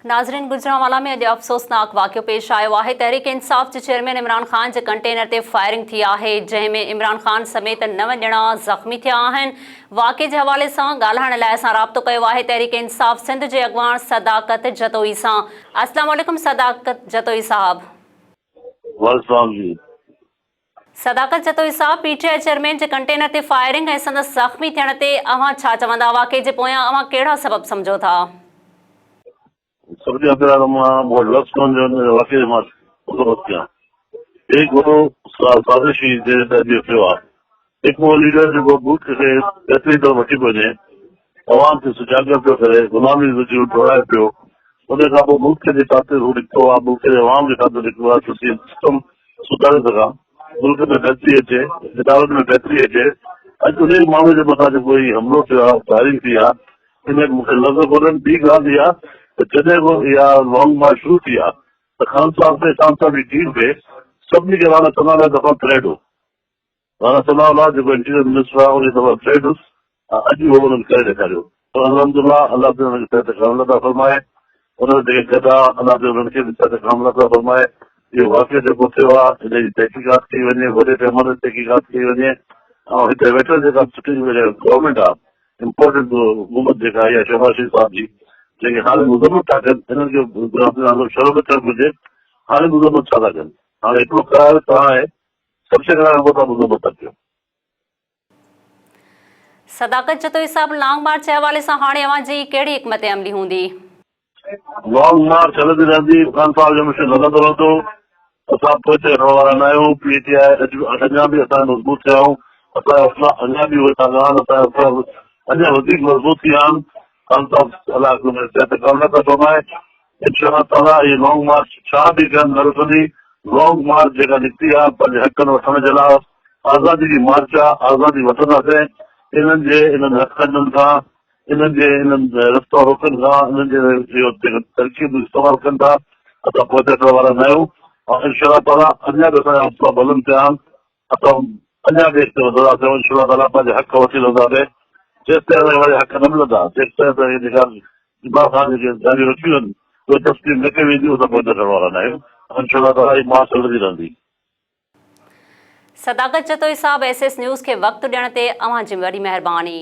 नाज़रीन, गुजरांवाला में अॼु अफ़सोसनाक वाक़ियो पेश आयो आहे। तहरीक इंसाफ़ जे चेयरमैन इमरान ख़ान जे कंटेनर ते फायरिंग थी आहे, जंहिंमें इमरान ख़ान समेत 9 ॼणा ज़ख़्मी थिया आहिनि। वाक़े जे हवाले सां ॻाल्हाइण लाइ असां राब्तो कयो आहे तहरीक इंसाफ़ सिंध जे अॻवान सदाकत जतोई सां। अस्सलाम वालेकुम सदाकत जतोई साहब। सदाकत जतोई साहब, पीटीआई चेयरमैन जे कंटेनर ते फायरिंग ऐं संदसि ज़ख़्मी थियण ते अव्हां छा चवंदा? वाक़े जे पोयां अव्हां कहिड़ा सबब सम्झो था? सबसे पहले वाकई एक वो साजिशी एक वो लीडर जो बूथ के बेहतरी तो वठी वञे, अवाम खे सुजाॻ पियो करे, गुलामी दौड़ाए पियो, उन खां पोइ मुल्क जे ख़ातिर हू निकितो आहे, मुल्क जे अवाम जे ख़ातिर निकितो आहे त सिस्टम सुधारे सघां, मुल्क में बहितरी अचे, इदारनि में बहितरी अचे। अॼु उन माण्हू जे मथां जेको हमलो थियो आहे, फायरिंग थी आहे, इन मूंखे लॻो कोन्हे। ॿी ॻाल्हि इहा त जॾहिं को इहा लॉन्ग मार्च शुरू थी आहे त ख़ान साहब ते ख़ान साहब जी टीम खे सभिनी खे राणा सनाला दफ़ा थ्रेड हो। राणा सनाला जेको इंटीरियर मिनिस्टर आहे उन दफ़ा थ्रेड हुयुसि, अॼु उहो हुननि करे ॾेखारियो। अलहमदुल्ला अलाह ते हुनखे सिहत कामिला था फरमाए, उन्हनि जेके गॾु आहे अलाह ते हुननि खे बि सिहत कामिला था फरमाए। इहो वाक़ियो जेको थियो आहे हिन जी तहक़ीक़ात कई वञे, वॾे पैमाने ते तहक़ीक़ात कई वञे, ऐं हिते वेठल जेका सुठी गवर्नमेंट आहे, इम्पोर्टेंट हुकूमत जेका आहे शहबाज शरीफ साहब जी, जेके हाणे मुज़म्मत था कनि, हिननि खे शर्म अचणु घुरिजे। हाणे मुज़म्मत छा था कनि? हाणे हिकिड़ो करार तव्हां आहे, सभु शइ कराइण खां पोइ मुज़म्मत था कयो। सदाकत जतोई साहब, लॉन्ग मार्च जे हवाले सां हाणे अव्हां जी कहिड़ी हिकमत अमली हूंदी? लॉन्ग मार्च हलंदी रहंदी, ख़ान साहब जो मिशन हलंदो रहंदो। असां पोइते रहण वारा न आहियूं। पीटीआई अञा बि असां मज़बूत थिया आहियूं, असांजा अञा बि उहे था ॻाल्हि, असांजा अञा वधीक मज़बूत थी विया आहिनि। ख़ान साहब अलाह सिहत कामिला था फरमाए। इंशाअल्लाह ताला इहे लॉन्ग मार्च छा बि कनि न रुकंदी। लॉन्ग मार्च जेका निकिती आहे पंहिंजे हक़नि वठण जे लाइ, आज़ादी जी मार्च आहे, आज़ादी वठंदासीं। इन्हनि हक़नि खां, इन्हनि जे इन्हनि रस्तो रोकनि खां, इन्हनि जे तरकीब इस्तेमालु कनि था, असां पोइते अचण वारा न आहियूं। ऐं इंशाअल्लाह ताला अञा बि असांजा हौसला बुलंद थिया आहिनि, असां अञा बि अॻिते वधंदासीं। इंशाअल्लाह ताला पंहिंजे हक़ वठी रहंदासीं। जेसिताईं असांखे हक़ न मिलंदा, जेसिताईं असांखे जेका इमरान ख़ान जेके जारियूं रखियूं आहिनि उहे तस्लीम न कई वेंदियूं, असां पोइते अचण वारा न आहियूं। इंशाअल्लाह ताला ही मार्च हलंदी रहंदी। सदाकत जतोई साहब, SS न्यूज़ खे वक़्तु ॾियण ते अव्हां जी वॾी महिरबानी।